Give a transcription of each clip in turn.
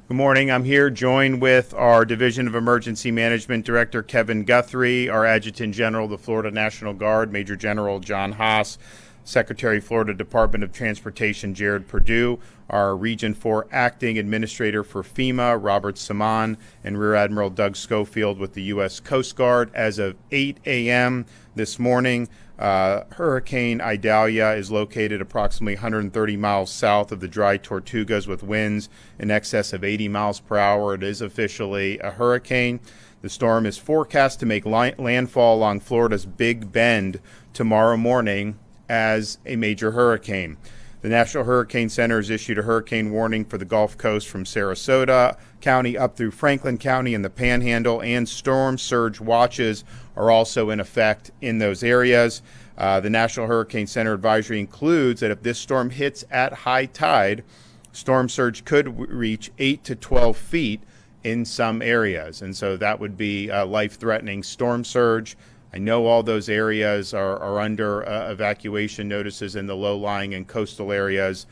Good morning. I'm here joined with our Division of Emergency Management Director, Kevin Guthrie, our Adjutant General of the Florida National Guard, Major General John Haas, Secretary, Florida Department of Transportation, Jared Perdue, our Region 4 Acting Administrator for FEMA, Robert Saman, and Rear Admiral Doug Schofield with the U.S. Coast Guard. As of 8 a.m. this morning, Hurricane Idalia is located approximately 130 miles south of the Dry Tortugas with winds in excess of 80 miles per hour. It is officially a hurricane. The storm is forecast to make landfall along Florida's Big Bend tomorrow morning as a major hurricane. The National Hurricane Center has issued a hurricane warning for the Gulf Coast from Sarasota County up through Franklin County and the Panhandle, and storm surge watches are also in effect in those areas. The National Hurricane Center advisory includes that if this storm hits at high tide, storm surge could reach 8 to 12 feet in some areas, and so that would be a life-threatening storm surge. I know all those areas are under evacuation notices in the low-lying and coastal areas.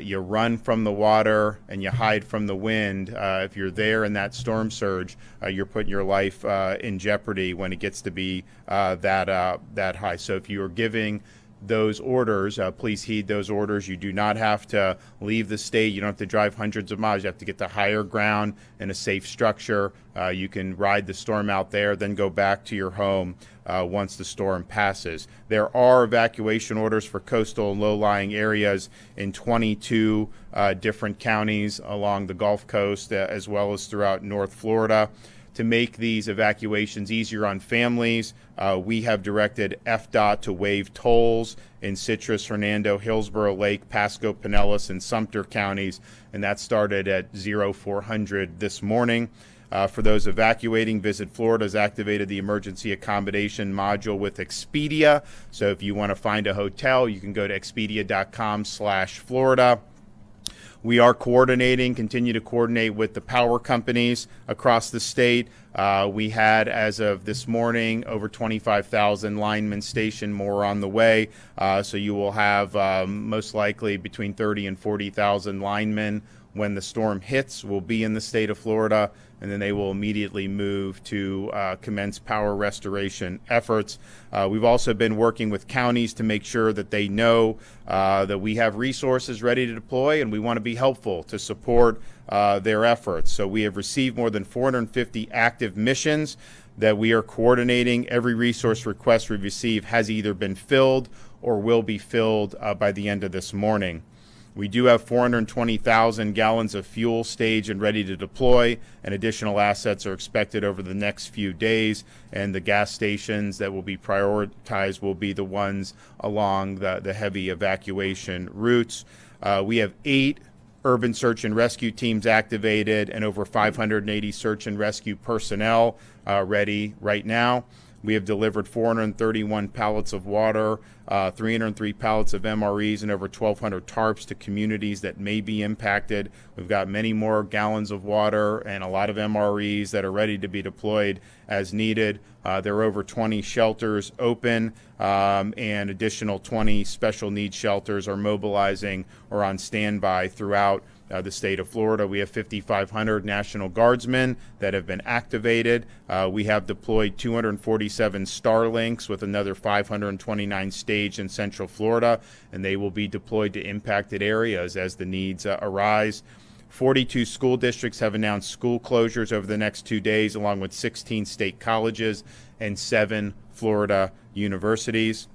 You run from the water and you hide from the wind. If you're there in that storm surge, you're putting your life in jeopardy when it gets to be that high. So if you are giving those orders, please heed those orders. You do not have to leave the state. You don't have to drive hundreds of miles. You have to get to higher ground in a safe structure. You can ride the storm out there, then go back to your home once the storm passes. There are evacuation orders for coastal and low-lying areas in 22 different counties along the Gulf Coast, as well as throughout North Florida. To make these evacuations easier on families, we have directed FDOT to waive tolls in Citrus, Hernando, Hillsborough Lake, Pasco, Pinellas, and Sumter counties, and that started at 0400 this morning. For those evacuating, Visit Florida has activated the emergency accommodation module with Expedia. So if you want to find a hotel, you can go to expedia.com/Florida. We are continue to coordinate with the power companies across the state. We had, as of this morning, over 25,000 linemen stationed, more on the way. So you will have most likely between 30 and 40,000 linemen when the storm hits will be in the state of Florida, and then they will immediately move to commence power restoration efforts. We've also been working with counties to make sure that they know that we have resources ready to deploy, and we want to be helpful to support their efforts. So we have received more than 450 active missions that we are coordinating. Every resource request we receive has either been filled or will be filled by the end of this morning. We do have 420,000 gallons of fuel staged and ready to deploy, and additional assets are expected over the next few days, and the gas stations that will be prioritized will be the ones along the heavy evacuation routes. We have 8 urban search and rescue teams activated and over 580 search and rescue personnel ready right now. We have delivered 431 pallets of water, 303 pallets of MREs, and over 1,200 tarps to communities that may be impacted. We've got many more gallons of water and a lot of MREs that are ready to be deployed as needed. There are over 20 shelters open, and additional 20 special needs shelters are mobilizing or on standby throughout the state of Florida. We have 5,500 National Guardsmen that have been activated. We have deployed 247 Starlinks with another 529 staged in Central Florida, and they will be deployed to impacted areas as the needs arise. 42 school districts have announced school closures over the next 2 days, along with 16 state colleges and 7 Florida universities.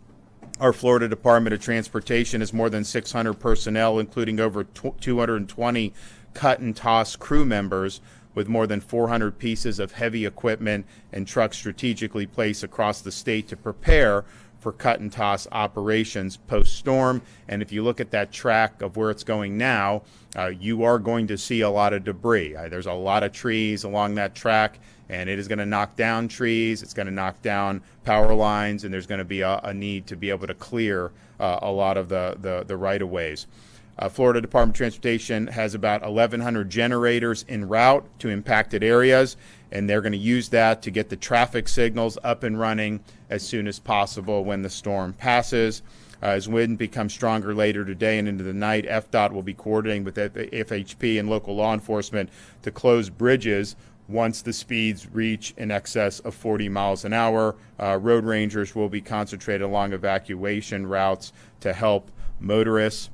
Our Florida Department of Transportation has more than 600 personnel, including over 220 cut and toss crew members, with more than 400 pieces of heavy equipment and trucks strategically placed across the state to prepare for cut and toss operations post-storm. And if you look at that track of where it's going now, you are going to see a lot of debris. There's a lot of trees along that track, and it is going to knock down trees, it's going to knock down power lines, and there's going to be a need to be able to clear a lot of the right-of-ways. Florida Department of Transportation has about 1,100 generators en route to impacted areas, and they're going to use that to get the traffic signals up and running as soon as possible when the storm passes. As wind becomes stronger later today and into the night, FDOT will be coordinating with FHP and local law enforcement to close bridges once the speeds reach in excess of 40 miles an hour. Road rangers will be concentrated along evacuation routes to help motorists.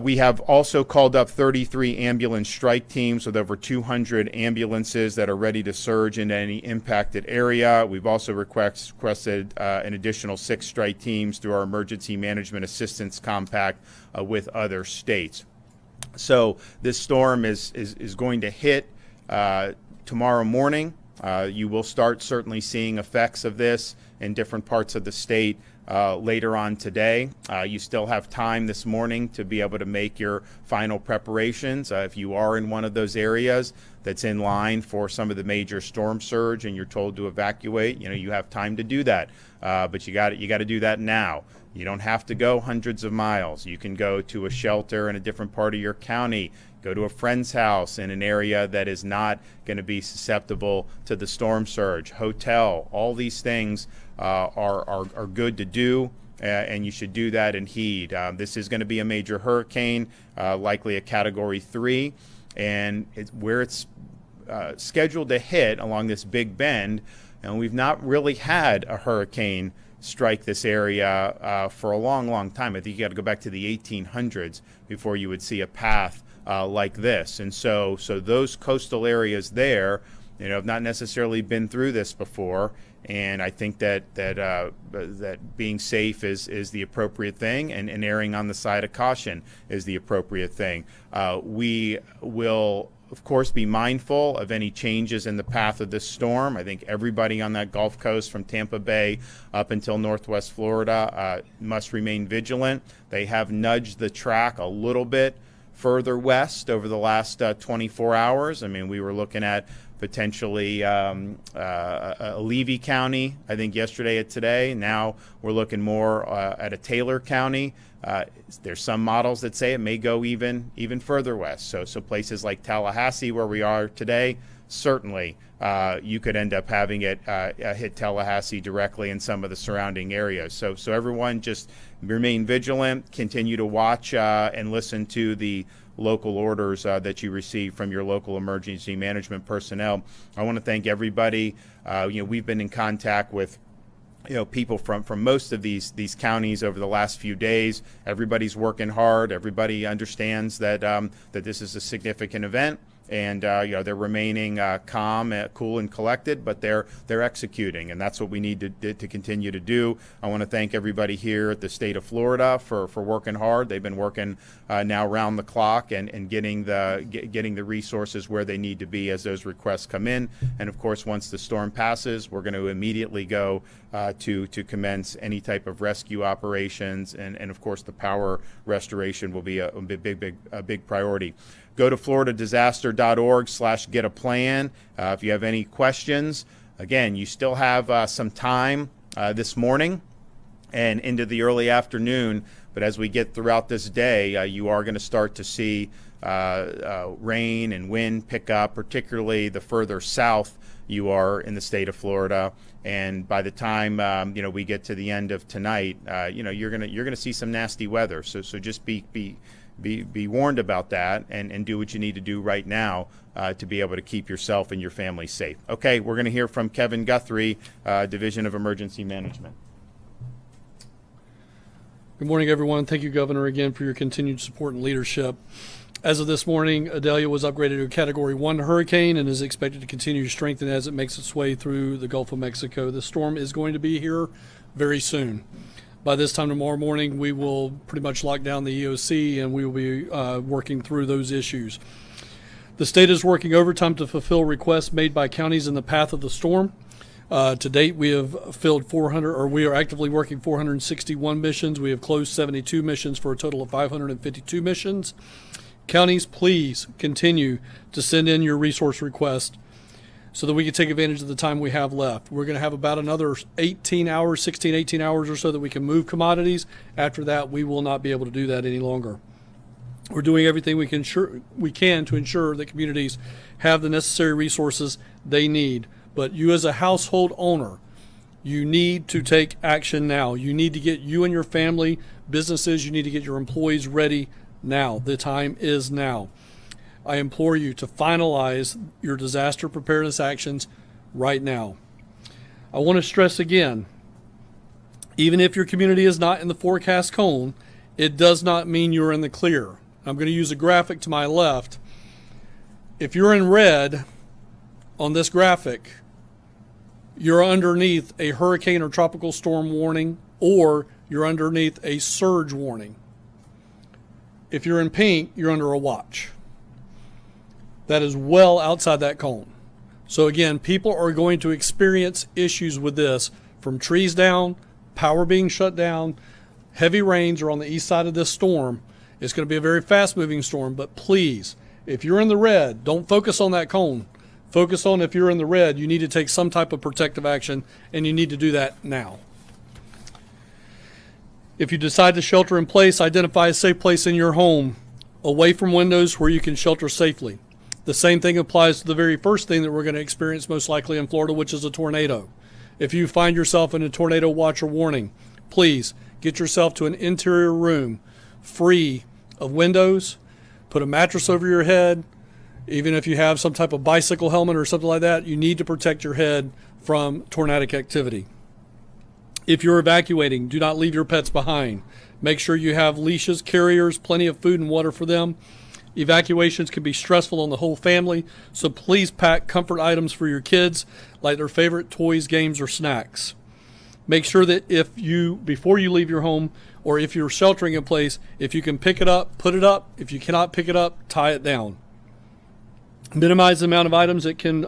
We have also called up 33 ambulance strike teams with over 200 ambulances that are ready to surge into any impacted area. We've also requested an additional 6 strike teams through our Emergency Management Assistance Compact with other states. So this storm is going to hit tomorrow morning. You will start certainly seeing effects of this in different parts of the state later on today. You still have time this morning to be able to make your final preparations. If you are in one of those areas that's in line for some of the major storm surge and you're told to evacuate, you have time to do that. But you got to do that now. You don't have to go hundreds of miles. You can go to a shelter in a different part of your county, go to a friend's house in an area that is not going to be susceptible to the storm surge, hotel. All these things are good to do, and you should do that and heed. This is going to be a major hurricane, likely a Category 3, and where it's scheduled to hit along this big bend, and we've not really had a hurricane strike this area for a long time. I think you got to go back to the 1800s before you would see a path like this. And so those coastal areas there, have not necessarily been through this before. And I think that being safe is the appropriate thing, and erring on the side of caution is the appropriate thing. We will, of course, be mindful of any changes in the path of this storm. I think everybody on that Gulf Coast from Tampa Bay up until Northwest Florida must remain vigilant. They have nudged the track a little bit further west over the last 24 hours. I mean, we were looking at potentially Levy County, I think, yesterday and today. Now we're looking more at a Taylor County. There's some models that say it may go even further west. So places like Tallahassee, where we are today, certainly you could end up having it hit Tallahassee directly in some of the surrounding areas. So everyone just remain vigilant, continue to watch and listen to the local orders that you receive from your local emergency management personnel. I want to thank everybody. We've been in contact with people from most of these counties over the last few days. Everybody's working hard. Everybody understands that that this is a significant event, and they're remaining calm, cool, and collected, but they're executing, and that's what we need to continue to do. I want to thank everybody here at the state of Florida for working hard. They've been working now round the clock and getting the resources where they need to be as those requests come in. And of course, once the storm passes, we're going to immediately go to commence any type of rescue operations, and of course the power restoration will be a big priority. Go to floridadisaster.org/get-a-plan if you have any questions. Again, you still have some time this morning and into the early afternoon, but as we get throughout this day, you are going to start to see rain and wind pick up, particularly the further south you are in the state of Florida. And by the time we get to the end of tonight, you're gonna see some nasty weather. So just be warned about that, and do what you need to do right now to be able to keep yourself and your family safe. Okay, we're going to hear from Kevin Guthrie, Division of Emergency Management. Good morning, everyone. Thank you, Governor, again for your continued support and leadership. As of this morning, Idalia was upgraded to a Category 1 hurricane and is expected to continue to strengthen as it makes its way through the Gulf of Mexico. The storm is going to be here very soon. By this time tomorrow morning, we will pretty much lock down the EOC, and we will be working through those issues. The state is working overtime to fulfill requests made by counties in the path of the storm. To date, we have filled 400, or we are actively working 461 missions. We have closed 72 missions for a total of 552 missions. Counties, please continue to send in your resource requests so that we can take advantage of the time we have left. We're going to have about another 18 hours or so that we can move commodities. After that, we will not be able to do that any longer. We're doing everything we can to ensure that communities have the necessary resources they need. But you as a household owner, You need to take action now. You need to get you and your family, businesses, you need to get your employees ready now. The time is now. I implore you to finalize your disaster preparedness actions right now. I want to stress again, even if your community is not in the forecast cone, it does not mean you're in the clear. I'm going to use a graphic to my left. If you're in red on this graphic, you're underneath a hurricane or tropical storm warning, or you're underneath a surge warning. If you're in pink, you're under a watch. That is well outside that cone. So again, people are going to experience issues with this, from trees down, power being shut down, heavy rains are on the east side of this storm. It's going to be a very fast-moving storm, but please, if you're in the red, don't focus on that cone. Focus on, if you're in the red, you need to take some type of protective action, and you need to do that now. If you decide to shelter in place, identify a safe place in your home, away from windows where you can shelter safely. The same thing applies to the very first thing that we're going to experience most likely in Florida, which is a tornado. If you find yourself in a tornado watch or warning, please get yourself to an interior room free of windows, put a mattress over your head. Even if you have some type of bicycle helmet or something like that, you need to protect your head from tornadic activity. If you're evacuating, do not leave your pets behind. Make sure you have leashes, carriers, plenty of food and water for them. Evacuations can be stressful on the whole family, so please pack comfort items for your kids, like their favorite toys, games, or snacks. Make sure that before you leave your home, or if you're sheltering in place, if you can pick it up, put it up. If you cannot pick it up, tie it down. Minimize the amount of items that can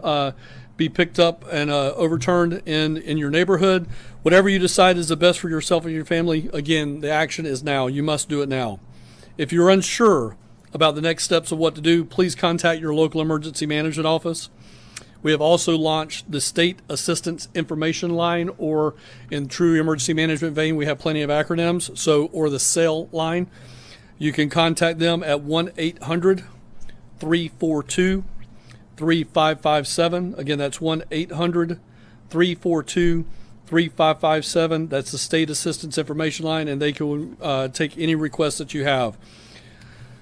be picked up and overturned in your neighborhood. Whatever you decide is the best for yourself and your family, again, the action is now. You must do it now. If you're unsure about the next steps of what to do, please contact your local emergency management office. We have also launched the State Assistance Information Line, or in true emergency management vein, we have plenty of acronyms, or the SAIL line. You can contact them at 1-800-342-3557. Again, that's 1-800-342-3557. That's the State Assistance Information Line, and they can take any requests that you have.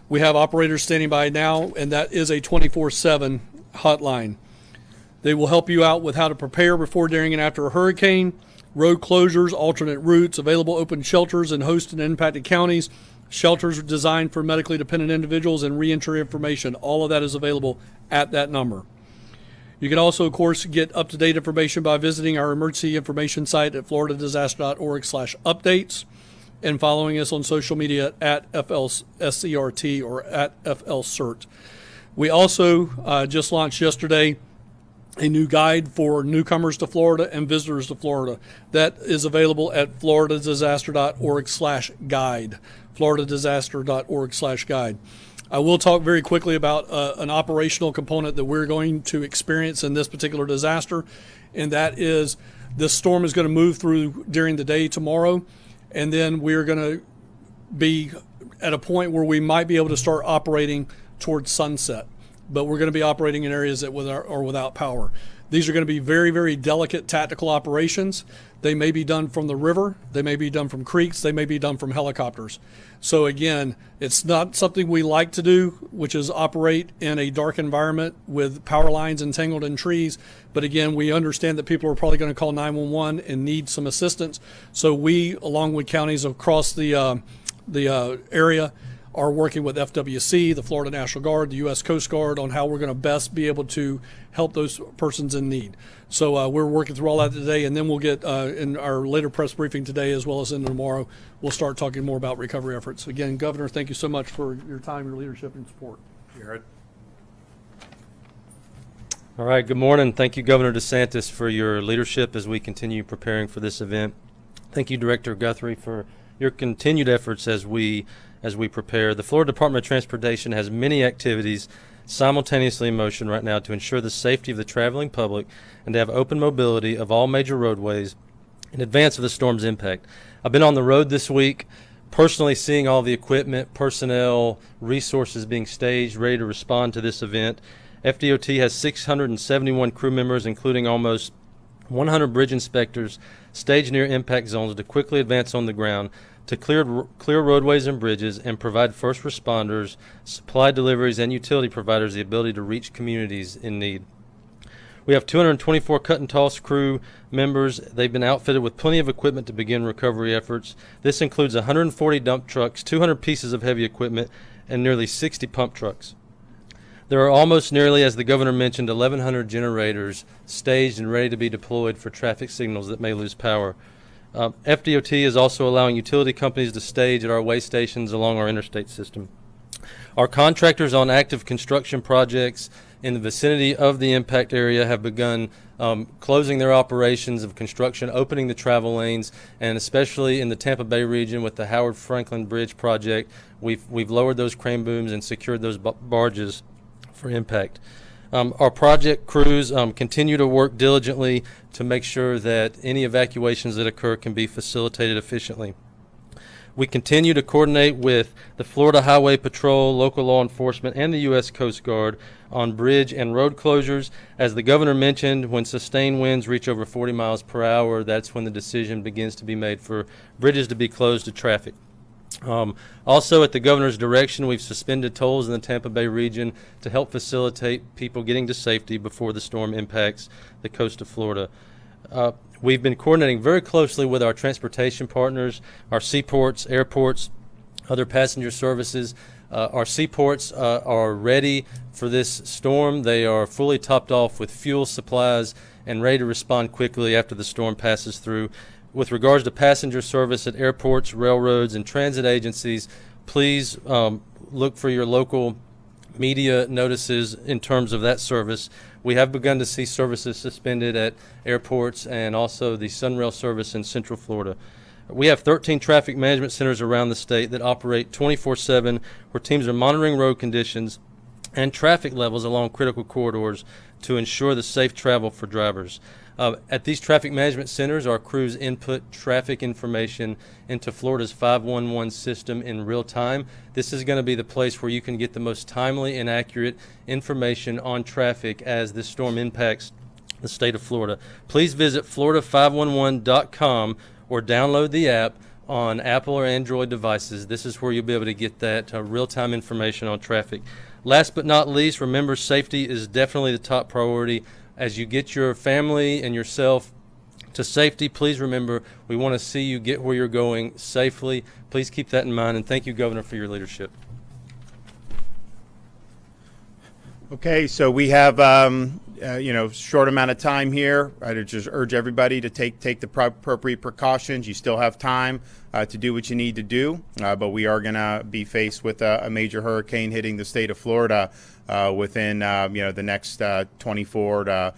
We have operators standing by now, and that is a 24/7 hotline. They will help you out with how to prepare before, during, and after a hurricane, road closures, alternate routes, available open shelters in host and impacted counties, shelters designed for medically dependent individuals, and reentry information. All of that is available at that number. You can also, of course, get up-to-date information by visiting our emergency information site at floridadisaster.org/updates and following us on social media at FLSCRT or at FLCERT. We also just launched yesterday a new guide for newcomers to Florida and visitors to Florida. That is available at floridadisaster.org/guide. floridadisaster.org/guide. I will talk very quickly about an operational component that we're going to experience in this particular disaster, and that is this storm is going to move through during the day tomorrow, and then we're going to be at a point where we might be able to start operating towards sunset. But we're going to be operating in areas that are without power. These are going to be very, very delicate tactical operations. They may be done from the river. They may be done from creeks. They may be done from helicopters. So again, it's not something we like to do, which is operate in a dark environment with power lines entangled in trees. But again, we understand that people are probably going to call 911 and need some assistance. So we, along with counties across the area, are working with FWC, the Florida National Guard, the U.S. Coast Guard on how we're going to best be able to help those persons in need. So we're working through all that today, and then we'll get in our later press briefing today as well as in tomorrow, we'll start talking more about recovery efforts. Again, Governor, thank you so much for your time, your leadership, and support. Jared. All right, good morning. Thank you, Governor DeSantis, for your leadership as we continue preparing for this event. Thank you, Director Guthrie, for your continued efforts as we prepare. The Florida Department of Transportation has many activities simultaneously in motion right now to ensure the safety of the traveling public and to have open mobility of all major roadways in advance of the storm's impact. I've been on the road this week, personally seeing all the equipment, personnel, resources being staged, ready to respond to this event. FDOT has 671 crew members, including almost 100 bridge inspectors staged near impact zones to quickly advance on the ground to clear roadways and bridges and provide first responders, supply deliveries, and utility providers the ability to reach communities in need. We have 224 cut and toss crew members. They've been outfitted with plenty of equipment to begin recovery efforts. This includes 140 dump trucks, 200 pieces of heavy equipment, and nearly 60 pump trucks. There are almost nearly, as the governor mentioned, 1,100 generators staged and ready to be deployed for traffic signals that may lose power. FDOT is also allowing utility companies to stage at our way stations along our interstate system. Our contractors on active construction projects in the vicinity of the impact area have begun closing their operations of construction, opening the travel lanes, and especially in the Tampa Bay region with the Howard Franklin Bridge project, we've lowered those crane booms and secured those barges for impact. Our project crews continue to work diligently to make sure that any evacuations that occur can be facilitated efficiently. We continue to coordinate with the Florida Highway Patrol, local law enforcement, and the U.S. Coast Guard on bridge and road closures. As the governor mentioned, when sustained winds reach over 40 miles per hour, that's when the decision begins to be made for bridges to be closed to traffic. Also, at the governor's direction, we've suspended tolls in the Tampa Bay region to help facilitate people getting to safety before the storm impacts the coast of Florida. We've been coordinating very closely with our transportation partners, our seaports, airports, other passenger services. Our seaports are ready for this storm. They are fully topped off with fuel supplies and ready to respond quickly after the storm passes through. With regards to passenger service at airports, railroads, and transit agencies, please look for your local media notices in terms of that service. We have begun to see services suspended at airports and also the Sunrail service in Central Florida. We have 13 traffic management centers around the state that operate 24/7, where teams are monitoring road conditions and traffic levels along critical corridors to ensure the safe travel for drivers. At these traffic management centers, our crews input traffic information into Florida's 511 system in real time. This is going to be the place where you can get the most timely and accurate information on traffic as this storm impacts the state of Florida. Please visit florida511.com or download the app on Apple or Android devices. This is where you'll be able to get that real-time information on traffic. Last but not least, remember, safety is definitely the top priority. As you get your family and yourself to safety, please remember we want to see you get where you're going safely. Please keep that in mind, and thank you, Governor, for your leadership. Okay, so we have short amount of time here. I'd just urge everybody to take the appropriate precautions. You still have time to do what you need to do, but we are going to be faced with a major hurricane hitting the state of Florida within the next 24 to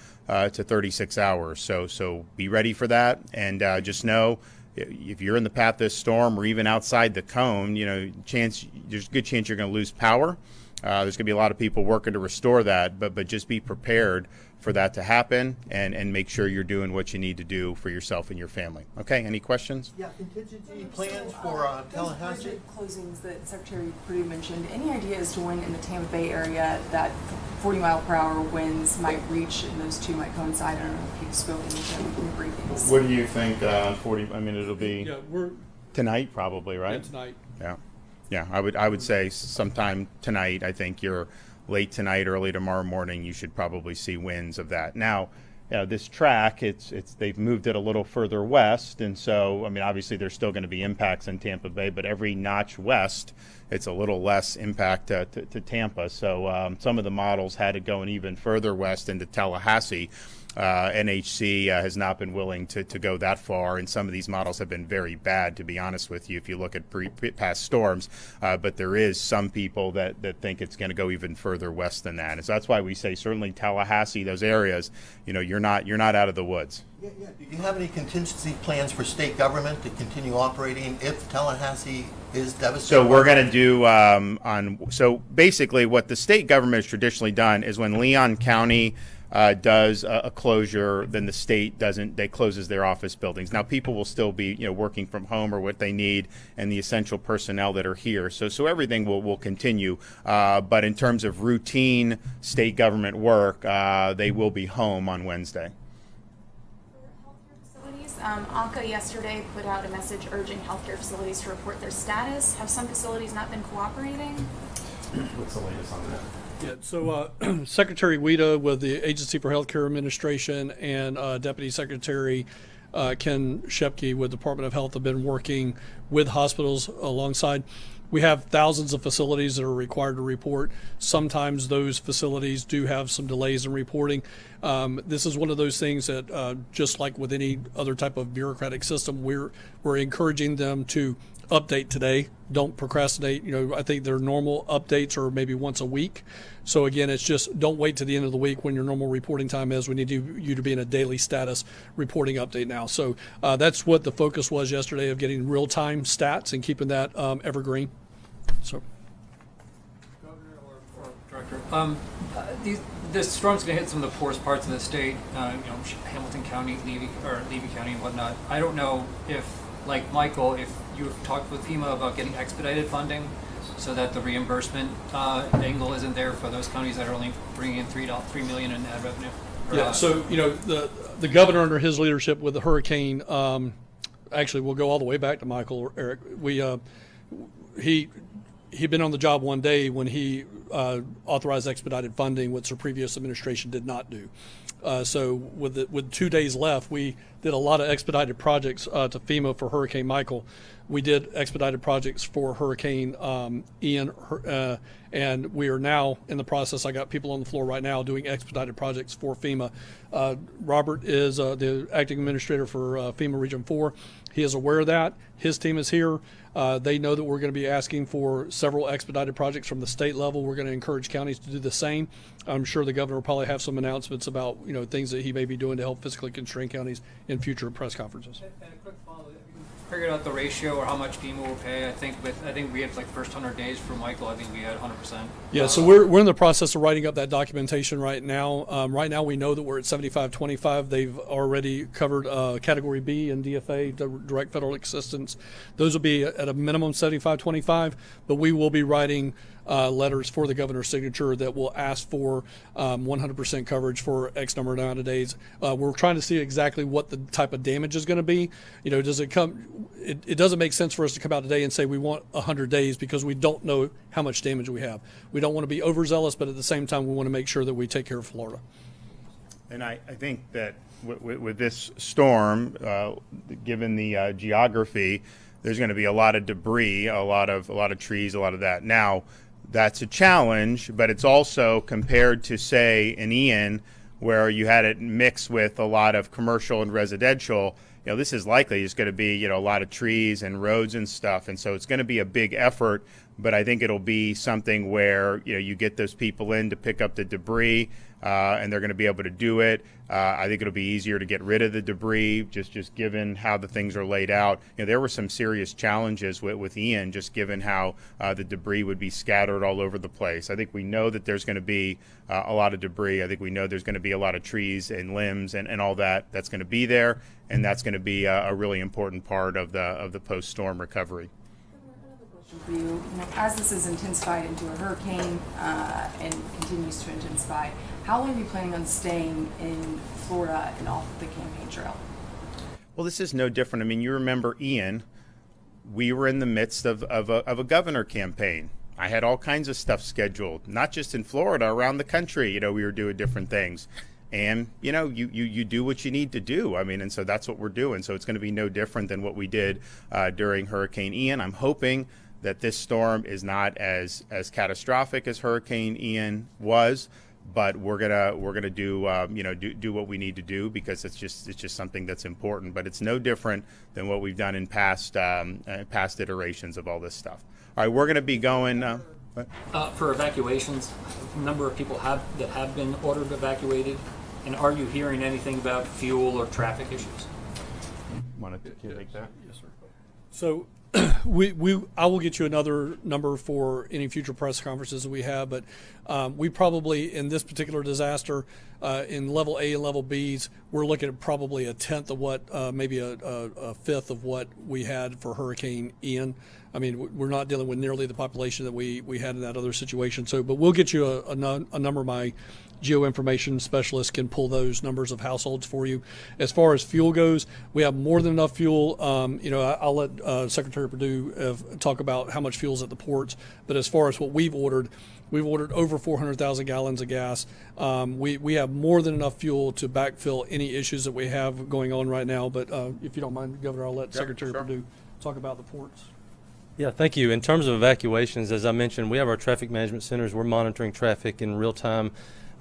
36 hours. So be ready for that, and just know if you're in the path of this storm or even outside the cone, there's a good chance you're going to lose power. There's going to be a lot of people working to restore that, but just be prepared for that to happen and make sure you're doing what you need to do for yourself and your family. Okay, any questions? Yeah, contingency plans for Tallahassee? Those closings that Secretary Perdue mentioned, any idea as to when in the Tampa Bay area that 40-mile-per-hour winds might reach and those two might coincide? I don't know if you've spoken to them in briefings. What do you think on 40? I mean, it'll be we're tonight probably, right? Yeah, tonight. Yeah. Yeah, I would say sometime tonight. I think you're late tonight, early tomorrow morning. You should probably see winds of that. Now, this track, they've moved it a little further west, and so I mean, obviously there's still going to be impacts in Tampa Bay, but every notch west, it's a little less impact to Tampa. So some of the models had it going even further west into Tallahassee. NHC has not been willing to go that far, and some of these models have been very bad, to be honest with you, if you look at past storms. But there is some people that think it's going to go even further west than that. And so that's why we say certainly Tallahassee, those areas, you're not out of the woods. Yeah. Do you have any contingency plans for state government to continue operating if Tallahassee is devastated? So we're going to do so basically what the state government has traditionally done is when Leon County does a closure, then the state doesn't. They closes their office buildings. Now people will still be working from home or what they need, and the essential personnel that are here. So everything will continue. But in terms of routine state government work, they will be home on Wednesday. ACA yesterday put out a message urging healthcare facilities to report their status. Have some facilities not been cooperating? What's the latest on that? Yeah, so Secretary Weta with the Agency for Healthcare Administration and Deputy Secretary Ken Shepke with Department of Health have been working with hospitals alongside. We have thousands of facilities that are required to report. Sometimes those facilities do have some delays in reporting. This is one of those things that, just like with any other type of bureaucratic system, we're encouraging them to update today. Don't procrastinate. I think their normal updates are maybe once a week. So again, it's just don't wait to the end of the week when your normal reporting time is. We need you to be in a daily status reporting update now. So that's what the focus was yesterday, of getting real-time stats and keeping that evergreen. So, Governor or Director, this storm's going to hit some of the poorest parts of the state. Hamilton County, Levy County, and whatnot. I don't know if, like Michael, if you've talked with FEMA about getting expedited funding so that the reimbursement angle isn't there for those counties that are only bringing in $3 million in ad revenue. Yeah. So the governor under his leadership with the hurricane, actually we'll go all the way back to Michael or Eric. He'd been on the job one day when he authorized expedited funding, which the previous administration did not do. So with 2 days left, we did a lot of expedited projects to FEMA for Hurricane Michael. We did expedited projects for Hurricane Ian, and we are now in the process. I got people on the floor right now doing expedited projects for FEMA. Robert is the acting administrator for FEMA Region 4. He is aware of that. His team is here. They know that we're going to be asking for several expedited projects from the state level. We're going to encourage counties to do the same. I'm sure the governor will probably have some announcements about things that he may be doing to help fiscally constrain counties in future press conferences. And a quick follow-up. Figured out the ratio or how much FEMA will pay. I think we had like first 100 days for Michael. I think we had 100%. Yeah, so we're in the process of writing up that documentation right now. Right now we know that we're at 75-25. They've already covered Category B and DFA, direct federal assistance. Those will be at a minimum 75-25, but we will be writing letters for the governor's signature that will ask for 100% coverage for X number of days. We're trying to see exactly what the type of damage is going to be. Does it come? It doesn't make sense for us to come out today and say we want 100 days because we don't know how much damage we have. We don't want to be overzealous, but at the same time we want to make sure that we take care of Florida. And I think that with this storm, given the geography, there's going to be a lot of debris, a lot of trees, a lot of that. Now, that's a challenge, but it's also compared to, say, an Ian, where you had it mixed with a lot of commercial and residential. This is likely just going to be, a lot of trees and roads and stuff. And so it's going to be a big effort, but I think it'll be something where, you get those people in to pick up the debris, and they're going to be able to do it. I think it'll be easier to get rid of the debris, just given how the things are laid out. There were some serious challenges with Ian, just given how the debris would be scattered all over the place. I think we know that there's going to be a lot of debris. I think we know there's going to be a lot of trees and limbs and all that's going to be there, and that's going to be a really important part of the post-storm recovery. For you, as this is intensified into a hurricane and continues to intensify, how long are you planning on staying in Florida and off the campaign trail? Well, this is no different. I mean, you remember Ian, we were in the midst of a governor campaign. I had all kinds of stuff scheduled, not just in Florida, around the country. We were doing different things. And, you do what you need to do. I mean, and so that's what we're doing. So it's going to be no different than what we did during Hurricane Ian. I'm hoping that this storm is not as catastrophic as Hurricane Ian was, but we're gonna do do what we need to do, because it's just something that's important. But it's no different than what we've done in past iterations of all this stuff. All right, we're gonna be going. For evacuations, a number of people that have been ordered evacuated, and are you hearing anything about fuel or traffic issues? Want to take that? Yes, sir. So I will get you another number for any future press conferences that we have, but we probably, in this particular disaster, in level A and level Bs, we're looking at probably a tenth of what, maybe a fifth of what we had for Hurricane Ian. I mean, we're not dealing with nearly the population that we had in that other situation. So, but we'll get you a number. My geo information specialist can pull those numbers of households for you. As far as fuel goes, we have more than enough fuel. I'll let Secretary Perdue talk about how much fuel is at the ports. But as far as what we've ordered over 400,000 gallons of gas. We have more than enough fuel to backfill any issues that we have going on right now. But if you don't mind, Governor, I'll let Secretary Perdue talk about the ports. Yeah, thank you. In terms of evacuations, as I mentioned, we have our traffic management centers. We're monitoring traffic in real time.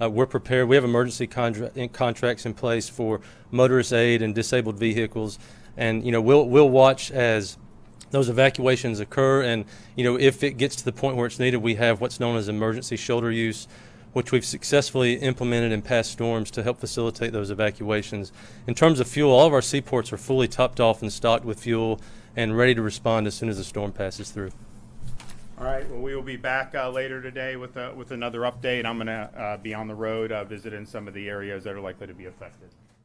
We're prepared. We have emergency contracts in place for motorist aid and disabled vehicles. And, we'll watch as those evacuations occur. And, if it gets to the point where it's needed, we have what's known as emergency shoulder use, which we've successfully implemented in past storms to help facilitate those evacuations. In terms of fuel, all of our seaports are fully topped off and stocked with fuel and ready to respond as soon as the storm passes through. All right. Well, we will be back later today with another update. I'm going to be on the road visiting some of the areas that are likely to be affected.